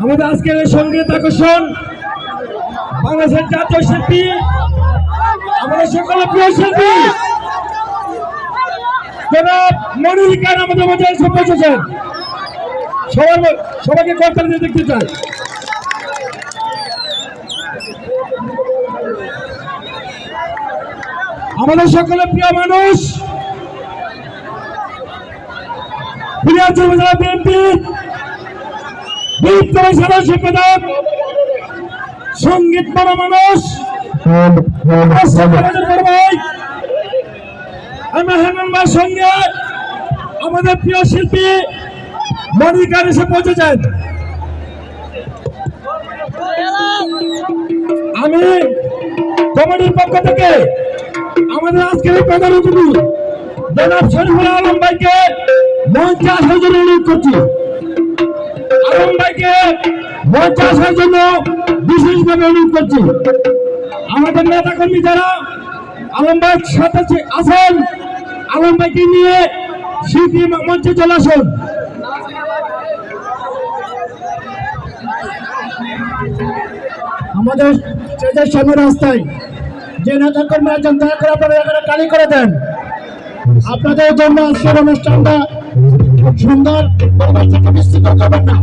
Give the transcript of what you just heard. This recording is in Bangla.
আমাদের আজকের সঙ্গীত আকর্ষণ বাংলাদেশের জাতীয় শিল্পী, আমাদের সকলের প্রিয় শিল্পী জনাব মনিরুল খান আমাদের মাঝে এসে পৌঁছেছেন। সবাইকে করতালি দিয়ে দেখতে চাই। আমাদের সকলের প্রিয় মানুষ উপজেলা বিএনপির বৃহত্তম সাধারণ সম্পাদক, সঙ্গীত বড় মানুষ আমার সঙ্গে আমাদের প্রিয় শিল্পী মনিরুল খান এসে পৌঁছেছেন। আমি কমিটির পক্ষ থেকে আমাদের আজকের প্রধান অতিথি জনাব শরীফুল আলম ভাইকে মঞ্চে আসার জন্য অনুরোধ করছি। আলম ভাইকে মঞ্চে আসার জন্য বিশেষভাবে অনুরোধ করছি। আমাদের নেতা কর্মী যারা আলম ভাইয়ের সাথে আছেন, আলম ভাইকে নিয়ে শিল্পী মঞ্চে চলে আসুন। আমাদের স্টেজের সামনে রাস্তায় যে নেতা কর্মী আছেন দয়া করে আপনারা এখানে কালি করে দেন। আপনাদের জন্য আজকের অনুষ্ঠানটা সুন্দর পরিবেশ থেকে বিস্তৃত করবেন না।